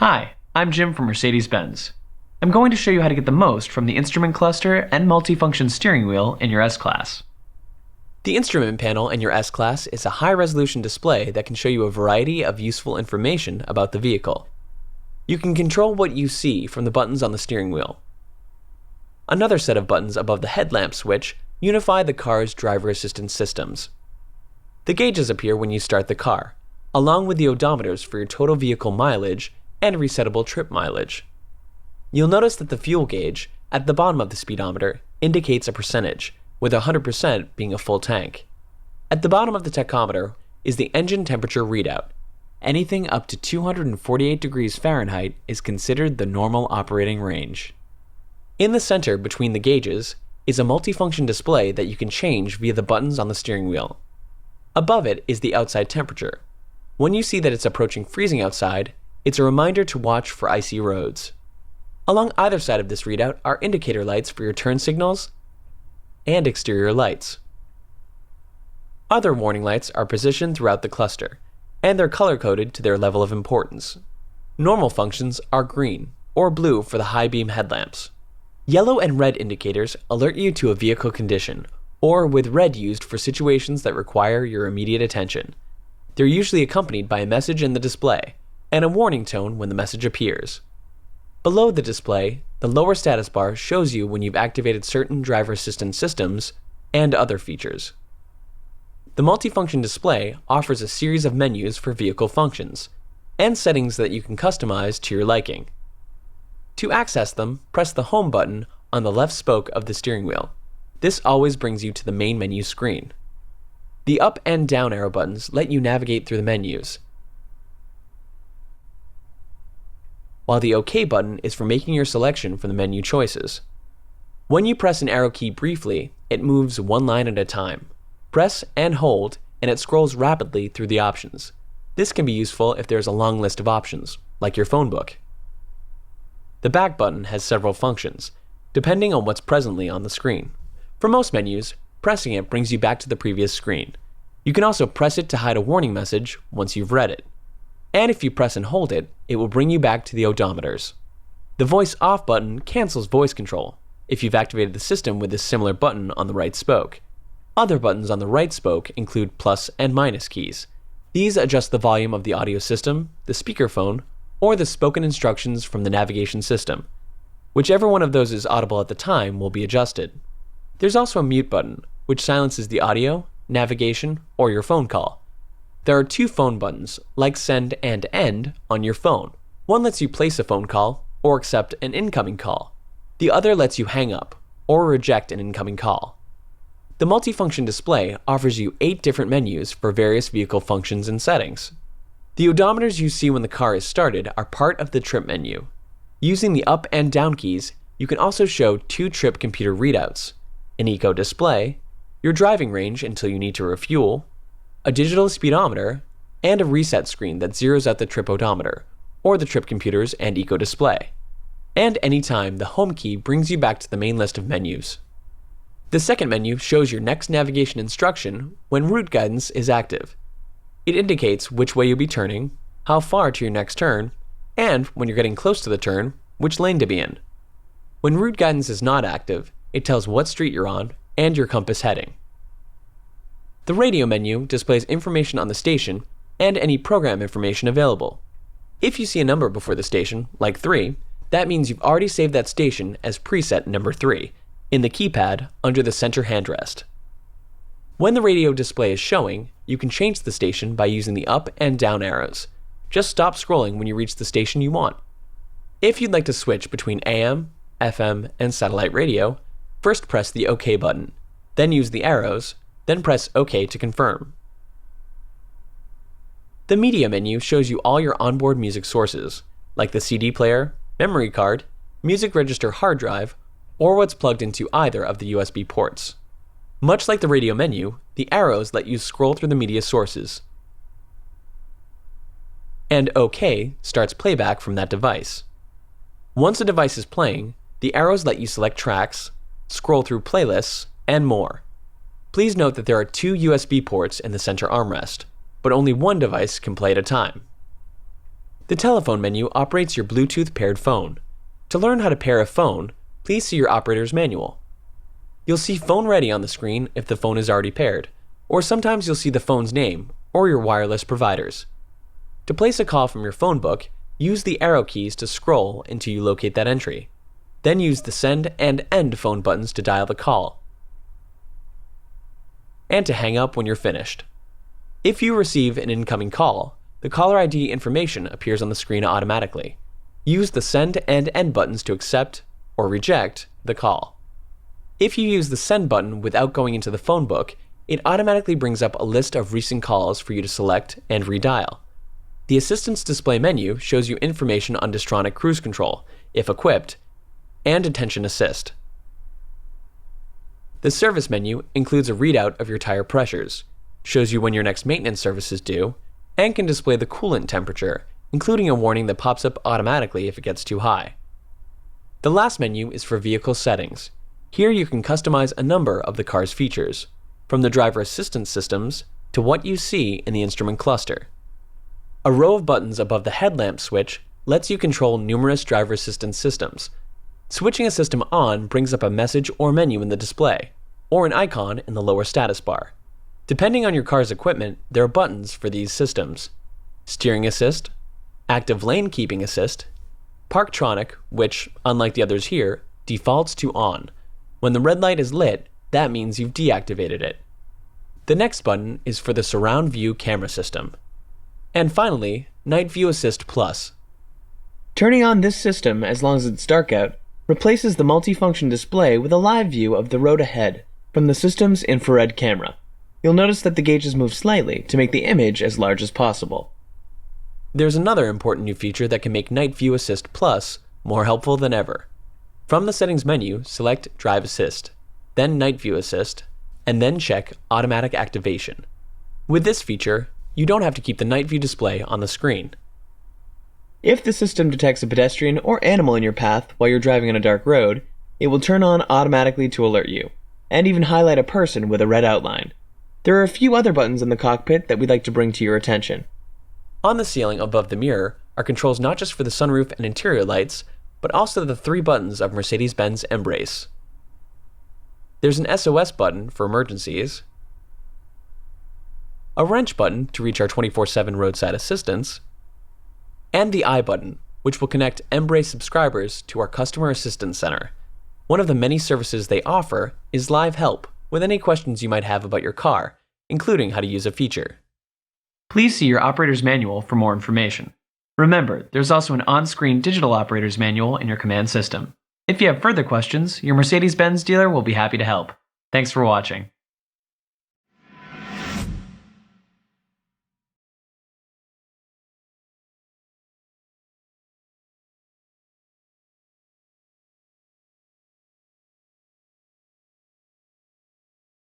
Hi, I'm Jim from Mercedes-Benz. I'm going to show you how to get the most from the instrument cluster and multifunction steering wheel in your S-Class. The instrument panel in your S-Class is a high-resolution display that can show you a variety of useful information about the vehicle. You can control what you see from the buttons on the steering wheel. Another set of buttons above the headlamp switch unify the car's driver assistance systems. The gauges appear when you start the car, along with the odometers for your total vehicle mileage and resettable trip mileage. You'll notice that the fuel gauge at the bottom of the speedometer indicates a percentage, with 100% being a full tank. At the bottom of the tachometer is the engine temperature readout. Anything up to 248 degrees Fahrenheit is considered the normal operating range. In the center between the gauges is a multifunction display that you can change via the buttons on the steering wheel. Above it is the outside temperature. When you see that it's approaching freezing outside, it's a reminder to watch for icy roads. Along either side of this readout are indicator lights for your turn signals and exterior lights. Other warning lights are positioned throughout the cluster, and they're color-coded to their level of importance. Normal functions are green or blue for the high beam headlamps. Yellow and red indicators alert you to a vehicle condition, or with red used for situations that require your immediate attention. They're usually accompanied by a message in the display, and a warning tone when the message appears. Below the display, the lower status bar shows you when you've activated certain driver assistance systems and other features. The multifunction display offers a series of menus for vehicle functions, and settings that you can customize to your liking. To access them, press the Home button on the left spoke of the steering wheel. This always brings you to the main menu screen. The up and down arrow buttons let you navigate through the menus, while the OK button is for making your selection from the menu choices. When you press an arrow key briefly, it moves one line at a time. Press and hold, and it scrolls rapidly through the options. This can be useful if there's a long list of options, like your phone book. The back button has several functions, depending on what's presently on the screen. For most menus, pressing it brings you back to the previous screen. You can also press it to hide a warning message once you've read it. And if you press and hold it, it will bring you back to the odometers. The voice off button cancels voice control if you've activated the system with this similar button on the right spoke. Other buttons on the right spoke include plus and minus keys. These adjust the volume of the audio system, the speakerphone, or the spoken instructions from the navigation system. Whichever one of those is audible at the time will be adjusted. There's also a mute button, which silences the audio, navigation, or your phone call. There are two phone buttons, like send and end, on your phone. One lets you place a phone call or accept an incoming call. The other lets you hang up or reject an incoming call. The multifunction display offers you 8 different menus for various vehicle functions and settings. The odometers you see when the car is started are part of the trip menu. Using the up and down keys, you can also show 2 trip computer readouts, an eco display, your driving range until you need to refuel, a digital speedometer, and a reset screen that zeroes out the trip odometer, or the trip computers and eco display. And anytime, the home key brings you back to the main list of menus. The second menu shows your next navigation instruction when route guidance is active. It indicates which way you'll be turning, how far to your next turn, and when you're getting close to the turn, which lane to be in. When route guidance is not active, it tells what street you're on and your compass heading. The radio menu displays information on the station and any program information available. If you see a number before the station, like 3, that means you've already saved that station as preset number 3 in the keypad under the center handrest. When the radio display is showing, you can change the station by using the up and down arrows. Just stop scrolling when you reach the station you want. If you'd like to switch between AM, FM, and satellite radio, first press the OK button, then use the arrows, then press OK to confirm. The media menu shows you all your onboard music sources, like the CD player, memory card, music register hard drive, or what's plugged into either of the USB ports. Much like the radio menu, the arrows let you scroll through the media sources, and OK starts playback from that device. Once a device is playing, the arrows let you select tracks, scroll through playlists, and more. Please note that there are 2 USB ports in the center armrest, but only one device can play at a time. The telephone menu operates your Bluetooth paired phone. To learn how to pair a phone, please see your operator's manual. You'll see Phone Ready on the screen if the phone is already paired, or sometimes you'll see the phone's name or your wireless providers. To place a call from your phone book, use the arrow keys to scroll until you locate that entry. Then use the send and end phone buttons to dial the call, and to hang up when you're finished. If you receive an incoming call, the caller ID information appears on the screen automatically. Use the send and end buttons to accept or reject the call. If you use the send button without going into the phone book, it automatically brings up a list of recent calls for you to select and redial. The Assistance Display menu shows you information on Distronic Cruise Control, if equipped, and Attention Assist. The Service menu includes a readout of your tire pressures, shows you when your next maintenance service is due, and can display the coolant temperature, including a warning that pops up automatically if it gets too high. The last menu is for Vehicle Settings. Here you can customize a number of the car's features, from the driver assistance systems to what you see in the instrument cluster. A row of buttons above the headlamp switch lets you control numerous driver assistance systems. Switching a system on brings up a message or menu in the display, or an icon in the lower status bar. Depending on your car's equipment, there are buttons for these systems: Steering Assist, Active Lane Keeping Assist, Parktronic, which, unlike the others here, defaults to on. When the red light is lit, that means you've deactivated it. The next button is for the Surround View camera system. And finally, Night View Assist Plus. Turning on this system, as long as it's dark out, replaces the multifunction display with a live view of the road ahead from the system's infrared camera. You'll notice that the gauges move slightly to make the image as large as possible. There's another important new feature that can make Night View Assist Plus more helpful than ever. From the Settings menu, select Drive Assist, then Night View Assist, and then check Automatic Activation. With this feature, you don't have to keep the night view display on the screen. If the system detects a pedestrian or animal in your path while you're driving on a dark road, it will turn on automatically to alert you, and even highlight a person with a red outline. There are a few other buttons in the cockpit that we'd like to bring to your attention. On the ceiling above the mirror are controls not just for the sunroof and interior lights, but also the 3 buttons of Mercedes-Benz Embrace. There's an SOS button for emergencies, a wrench button to reach our 24/7 roadside assistance, and the I button, which will connect Embrace subscribers to our Customer Assistance Center. One of the many services they offer is live help with any questions you might have about your car, including how to use a feature. Please see your operator's manual for more information. Remember, there's also an on-screen digital operator's manual in your command system. If you have further questions, your Mercedes-Benz dealer will be happy to help. Thanks for watching.